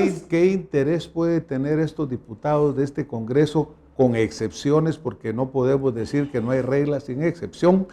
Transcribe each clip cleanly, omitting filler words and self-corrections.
electorales. ¿Qué interés puede tener estos diputados de este Congreso, con excepciones, porque no podemos decir que no hay reglas sin excepción,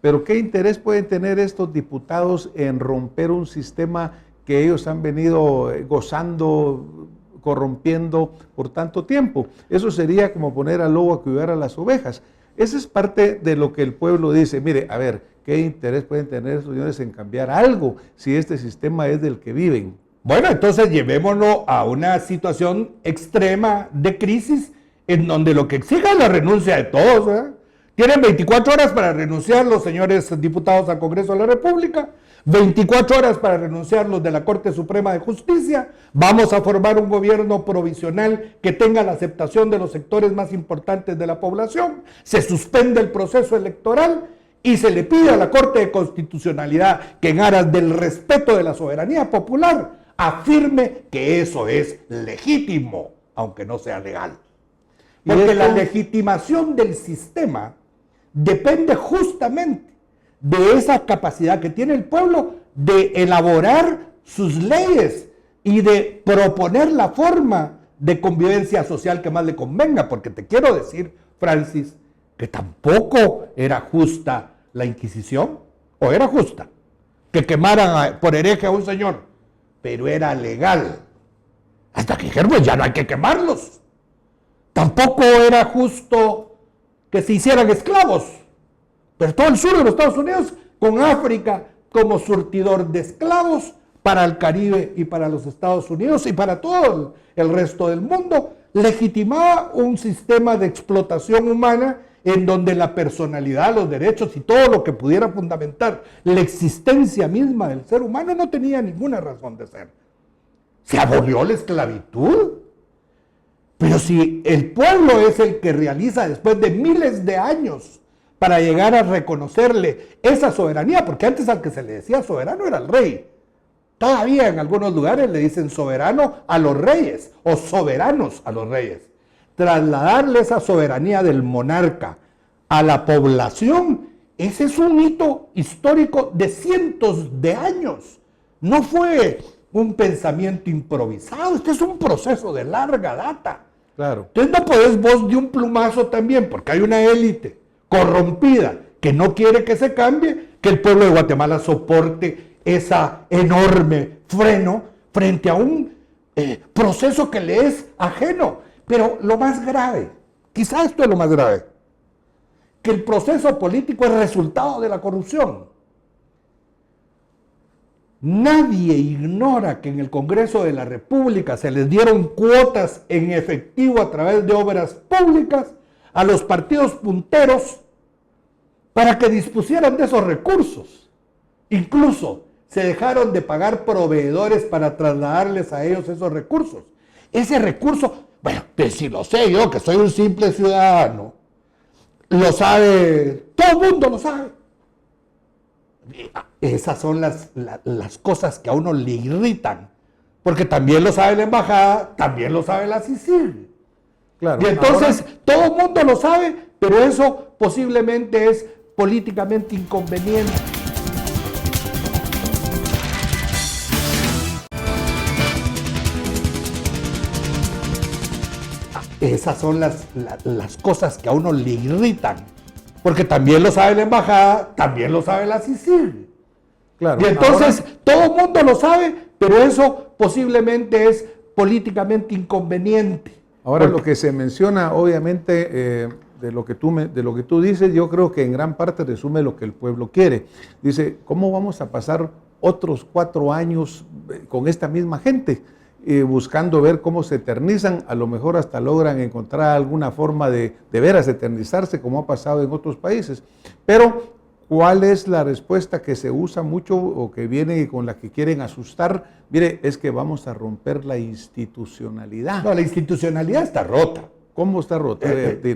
pero qué interés pueden tener estos diputados en romper un sistema que ellos han venido gozando, corrompiendo por tanto tiempo? Eso sería como poner al lobo a cuidar a las ovejas. Esa es parte de lo que el pueblo dice. Mire, a ver, ¿qué interés pueden tener estos señores en cambiar algo si este sistema es del que viven? Bueno, entonces llevémoslo a una situación extrema de crisis en donde lo que exige es la renuncia de todos, ¿verdad? Tienen 24 horas para renunciar los señores diputados al Congreso de la República, 24 horas para renunciar los de la Corte Suprema de Justicia. Vamos a formar un gobierno provisional que tenga la aceptación de los sectores más importantes de la población. Se suspende el proceso electoral y se le pide a la Corte de Constitucionalidad que, en aras del respeto de la soberanía popular, afirme que eso es legítimo, aunque no sea legal. Porque la legitimación del sistema depende justamente de esa capacidad que tiene el pueblo de elaborar sus leyes y de proponer la forma de convivencia social que más le convenga. Porque te quiero decir, Francis, que tampoco era justa la Inquisición, o era justa que quemaran por hereje a un señor, pero era legal. Hasta que dijeron, pues ya no hay que quemarlos. Tampoco era justo que se hicieran esclavos, pero todo el sur de los Estados Unidos, con África como surtidor de esclavos para el Caribe y para los Estados Unidos y para todo el resto del mundo, legitimaba un sistema de explotación humana en donde la personalidad, los derechos y todo lo que pudiera fundamentar la existencia misma del ser humano no tenía ninguna razón de ser. Se abolió la esclavitud. Pero si el pueblo es el que realiza después de miles de años para llegar a reconocerle esa soberanía, porque antes al que se le decía soberano era el rey. Todavía en algunos lugares le dicen soberano a los reyes o soberanos a los reyes. Trasladarle esa soberanía del monarca a la población, ese es un hito histórico de cientos de años. No fue un pensamiento improvisado, este es un proceso de larga data. Claro. Entonces no podés vos de un plumazo también, porque hay una élite corrompida que no quiere que se cambie, que el pueblo de Guatemala soporte esa enorme freno frente a un proceso que le es ajeno. Pero lo más grave, quizá esto es lo más grave, que el proceso político es resultado de la corrupción. Nadie ignora que en el Congreso de la República se les dieron cuotas en efectivo a través de obras públicas a los partidos punteros para que dispusieran de esos recursos. Incluso se dejaron de pagar proveedores para trasladarles a ellos esos recursos. Ese recurso, bueno, pues si lo sé yo, que soy un simple ciudadano, lo sabe, todo el mundo lo sabe. Esas son las cosas que a uno le irritan, porque también lo sabe la embajada, también lo sabe la CICIG. Claro, y entonces todo el mundo lo sabe, pero eso posiblemente es políticamente inconveniente. Esas son las cosas que a uno le irritan, porque también lo sabe la embajada, también lo sabe la CICIG. Claro, y entonces todo el mundo lo sabe, pero eso posiblemente es políticamente inconveniente. Ahora, lo que se menciona, obviamente, de lo que tú dices, yo creo que en gran parte resume lo que el pueblo quiere. Dice, ¿cómo vamos a pasar otros 4 años con esta misma gente? Buscando ver cómo se eternizan, a lo mejor hasta logran encontrar alguna forma de veras eternizarse, como ha pasado en otros países. Pero, ¿cuál es la respuesta que se usa mucho o que viene con la que quieren asustar? Mire, es que vamos a romper la institucionalidad. No, la institucionalidad está rota. ¿Cómo está rota?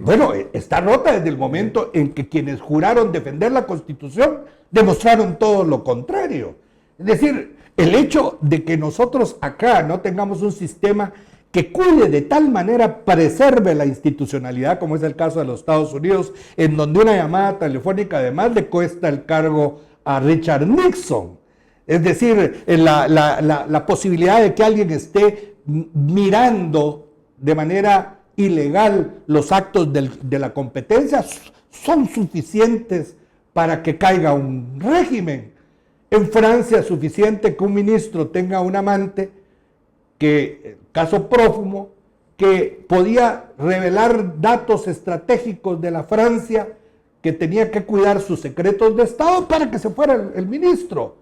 Bueno, está rota desde el momento en que quienes juraron defender la Constitución demostraron todo lo contrario. Es decir, el hecho de que nosotros acá no tengamos un sistema que cuide de tal manera, preserve la institucionalidad, como es el caso de los Estados Unidos, en donde una llamada telefónica además le cuesta el cargo a Richard Nixon. Es decir, la posibilidad de que alguien esté mirando de manera ilegal los actos de la competencia son suficientes para que caiga un régimen. En Francia es suficiente que un ministro tenga un amante, que, caso Prófumo, que podía revelar datos estratégicos de la Francia, que tenía que cuidar sus secretos de Estado para que se fuera el ministro.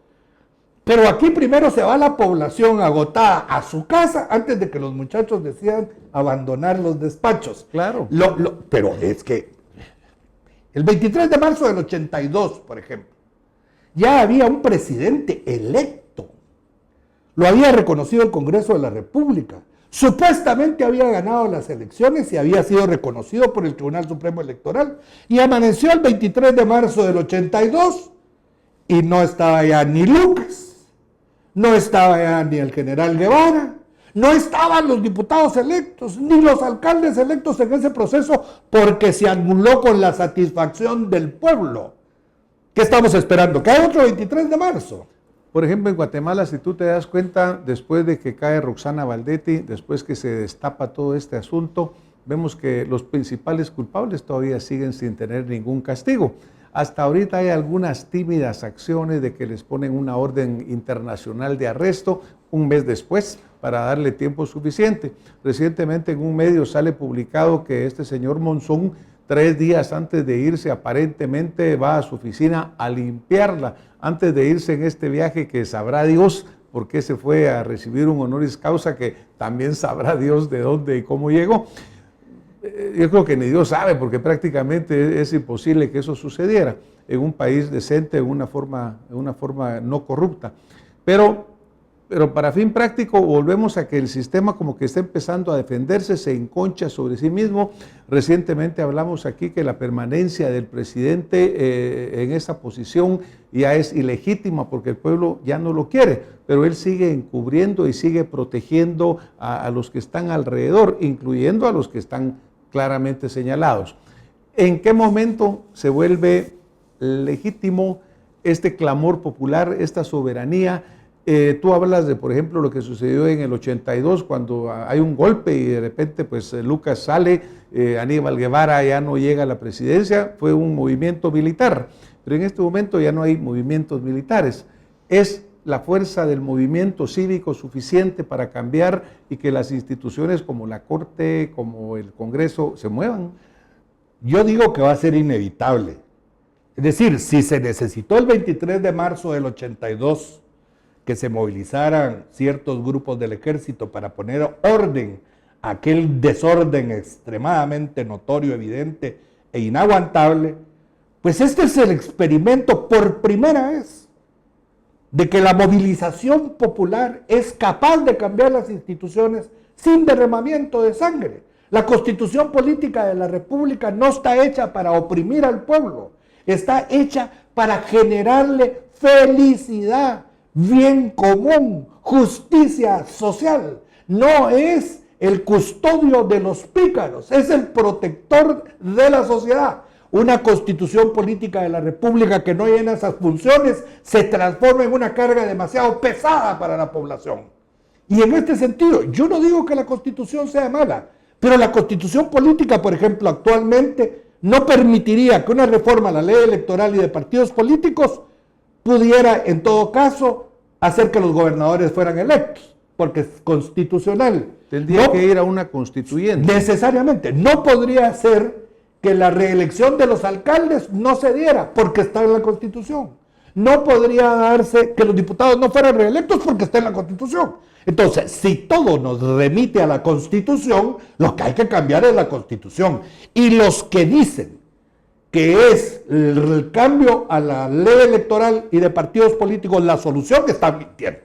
Pero aquí primero se va la población agotada a su casa antes de que los muchachos decidan abandonar los despachos. Claro. Pero es que el 23 de marzo del 82, por ejemplo, ya había un presidente electo. Lo había reconocido el Congreso de la República. Supuestamente había ganado las elecciones y había sido reconocido por el Tribunal Supremo Electoral. Y amaneció el 23 de marzo del 82 y no estaba ya ni Lucas, no estaba ya ni el general Guevara, no estaban los diputados electos, ni los alcaldes electos en ese proceso, porque se anuló con la satisfacción del pueblo. ¿Qué estamos esperando? ¿Que haya otro 23 de marzo? Por ejemplo, en Guatemala, si tú te das cuenta, después de que cae Roxana Valdetti, después que se destapa todo este asunto, vemos que los principales culpables todavía siguen sin tener ningún castigo. Hasta ahorita hay algunas tímidas acciones de que les ponen una orden internacional de arresto un mes después para darle tiempo suficiente. Recientemente en un medio sale publicado que este señor Monzón, 3 días antes de irse, aparentemente va a su oficina a limpiarla, antes de irse en este viaje que sabrá Dios por qué se fue a recibir un honoris causa, que también sabrá Dios de dónde y cómo llegó. Yo creo que ni Dios sabe, porque prácticamente es imposible que eso sucediera en un país decente, en una forma no corrupta. Pero para fin práctico, volvemos a que el sistema como que está empezando a defenderse, se enconcha sobre sí mismo. Recientemente hablamos aquí que la permanencia del presidente en esa posición ya es ilegítima porque el pueblo ya no lo quiere, pero él sigue encubriendo y sigue protegiendo a los que están alrededor, incluyendo a los que están claramente señalados. ¿En qué momento se vuelve legítimo este clamor popular, esta soberanía? Tú hablas de, por ejemplo, lo que sucedió en el 82, cuando hay un golpe y de repente pues Lucas sale, Aníbal Guevara ya no llega a la presidencia, fue un movimiento militar, pero en este momento ya no hay movimientos militares. ¿Es la fuerza del movimiento cívico suficiente para cambiar y que las instituciones como la Corte, como el Congreso, se muevan? Yo digo que va a ser inevitable. Es decir, si se necesitó el 23 de marzo del 82 que se movilizaran ciertos grupos del ejército para poner orden a aquel desorden extremadamente notorio, evidente e inaguantable, pues este es el experimento por primera vez de que la movilización popular es capaz de cambiar las instituciones sin derramamiento de sangre. La Constitución Política de la República no está hecha para oprimir al pueblo, está hecha para generarle felicidad, bien común, justicia social. No es el custodio de los pícaros, es el protector de la sociedad. Una Constitución Política de la República que no llena esas funciones se transforma en una carga demasiado pesada para la población. Y en este sentido, yo no digo que la Constitución sea mala, pero la Constitución Política, por ejemplo, actualmente no permitiría que una reforma a la ley electoral y de partidos políticos pudiera, en todo caso, hacer que los gobernadores fueran electos, porque es constitucional. Tendría que ir a una constituyente. Necesariamente. No podría ser que la reelección de los alcaldes no se diera, porque está en la Constitución. No podría darse que los diputados no fueran reelectos, porque está en la Constitución. Entonces, si todo nos remite a la Constitución, lo que hay que cambiar es la Constitución. Y los que dicen que es el cambio a la ley electoral y de partidos políticos la solución, que están mintiendo.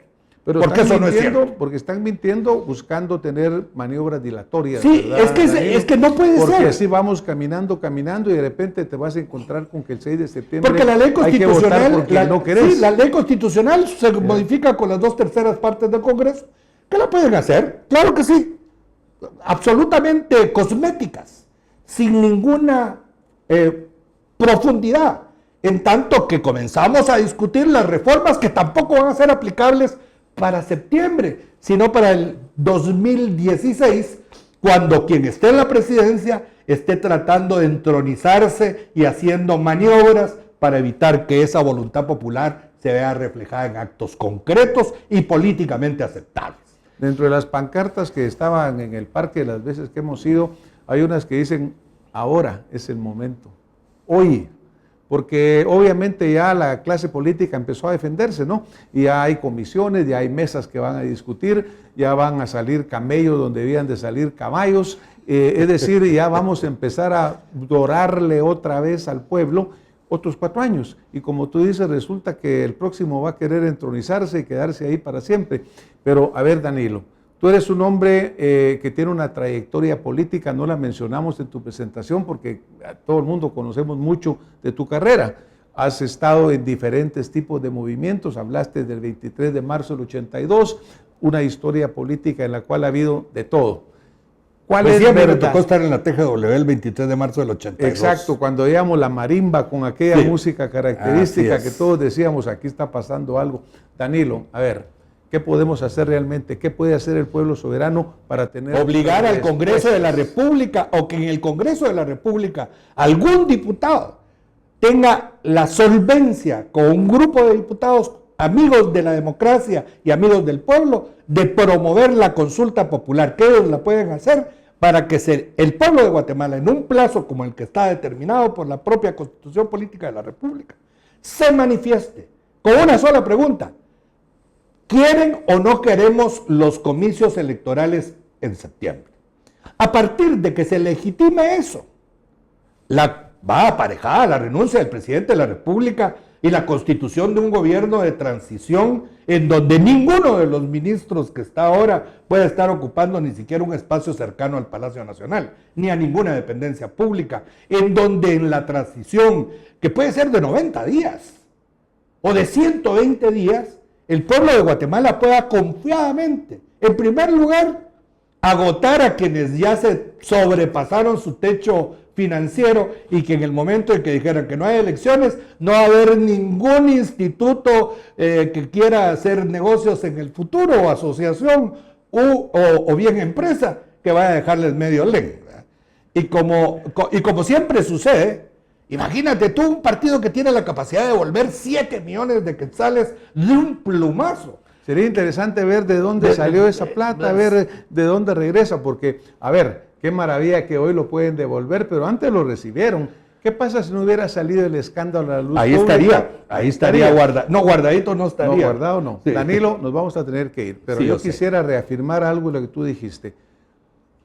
Pero porque eso no es cierto. Porque están mintiendo buscando tener maniobras dilatorias. Sí, ¿verdad? es que no puede ser. Porque así vamos caminando y de repente te vas a encontrar con que el 6 de septiembre porque la ley constitucional, la ley constitucional se modifica con las 2/3 partes del Congreso. ¿Qué la pueden hacer? Claro que sí. Absolutamente cosméticas, sin ninguna profundidad. En tanto que comenzamos a discutir las reformas que tampoco van a ser aplicables para septiembre, sino para el 2016, cuando quien esté en la presidencia esté tratando de entronizarse y haciendo maniobras para evitar que esa voluntad popular se vea reflejada en actos concretos y políticamente aceptables. Dentro de las pancartas que estaban en el parque las veces que hemos ido, hay unas que dicen, ahora es el momento, hoy, porque obviamente ya la clase política empezó a defenderse, ¿no? Y ya hay comisiones, ya hay mesas que van a discutir, ya van a salir camellos donde debían de salir caballos, es decir, ya vamos a empezar a dorarle otra vez al pueblo otros 4 años. Y como tú dices, resulta que el próximo va a querer entronizarse y quedarse ahí para siempre. Pero, a ver, Danilo, tú eres un hombre que tiene una trayectoria política, no la mencionamos en tu presentación porque todo el mundo conocemos mucho de tu carrera. Has estado en diferentes tipos de movimientos, hablaste del 23 de marzo del 82, una historia política en la cual ha habido de todo. ¿Cuál Pues es siempre me verdad? tocó estar en la TGW el 23 de marzo del 82. Exacto, cuando veíamos la marimba con aquella música característica que todos decíamos, aquí está pasando algo. Danilo, a ver, ¿qué podemos hacer realmente? ¿Qué puede hacer el pueblo soberano para tener... Obligar al Congreso de la República, o que en el Congreso de la República algún diputado tenga la solvencia con un grupo de diputados amigos de la democracia y amigos del pueblo, de promover la consulta popular, que ellos la pueden hacer para que el pueblo de Guatemala, en un plazo como el que está determinado por la propia Constitución Política de la República, se manifieste con una sola pregunta: ¿quieren o no queremos los comicios electorales en septiembre? A partir de que se legitime eso, va aparejada la renuncia del presidente de la República y la constitución de un gobierno de transición en donde ninguno de los ministros que está ahora puede estar ocupando ni siquiera un espacio cercano al Palacio Nacional, ni a ninguna dependencia pública, en donde en la transición, que puede ser de 90 días o de 120 días, el pueblo de Guatemala pueda confiadamente, en primer lugar, agotar a quienes ya se sobrepasaron su techo financiero y que en el momento en que dijeran que no hay elecciones, no va a haber ningún instituto que quiera hacer negocios en el futuro, o asociación, o bien empresa, que vaya a dejarles medio len. Y como siempre sucede, imagínate tú un partido que tiene la capacidad de devolver 7 millones de quetzales de un plumazo. Sería interesante ver de dónde salió esa plata, ver de dónde regresa, porque, a ver, qué maravilla que hoy lo pueden devolver, pero antes lo recibieron. ¿Qué pasa si no hubiera salido el escándalo a la luz pública? Ahí estaría guardado. No, guardadito no estaría. No, guardado no. Sí. Danilo, nos vamos a tener que ir, pero sí, yo quisiera reafirmar algo de lo que tú dijiste.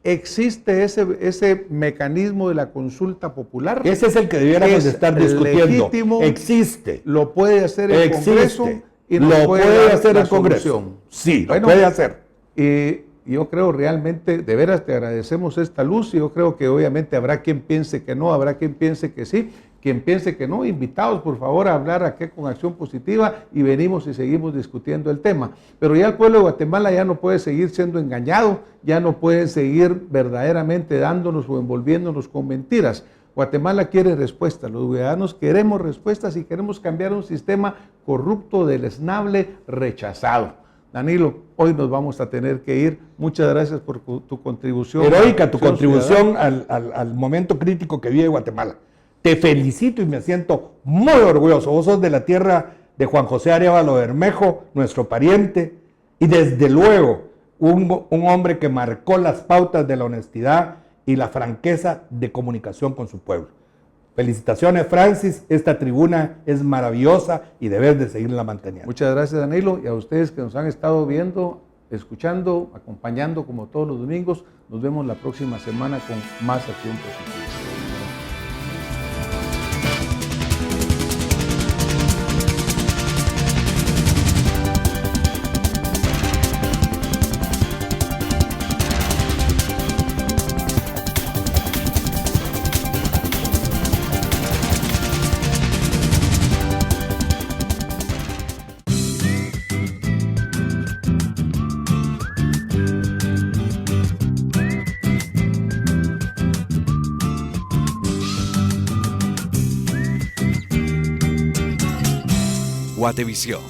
¿Existe ese mecanismo de la consulta popular? Ese es el que debiéramos estar discutiendo. Legítimo, existe. Lo puede hacer el Congreso y lo puede hacer el Congreso. Sí, lo puede hacer. Yo creo realmente, de veras te agradecemos esta luz, y yo creo que obviamente habrá quien piense que no, habrá quien piense que sí, quien piense que no, invitados por favor a hablar aquí con Acción Positiva y venimos y seguimos discutiendo el tema. Pero ya el pueblo de Guatemala ya no puede seguir siendo engañado, ya no puede seguir verdaderamente dándonos o envolviéndonos con mentiras. Guatemala quiere respuestas, los ciudadanos queremos respuestas y queremos cambiar un sistema corrupto, deleznable, rechazado. Danilo, hoy nos vamos a tener que ir. Muchas gracias por tu contribución. Heroica tu contribución al momento crítico que vive Guatemala. Te felicito y me siento muy orgulloso. Vos sos de la tierra de Juan José Arévalo Bermejo, nuestro pariente, y desde luego un hombre que marcó las pautas de la honestidad y la franqueza de comunicación con su pueblo. Felicitaciones, Francis, esta tribuna es maravillosa y debes de seguirla manteniendo. Muchas gracias, Danilo, y a ustedes que nos han estado viendo, escuchando, acompañando como todos los domingos. Nos vemos la próxima semana con más Acción Positiva. Guatevisión,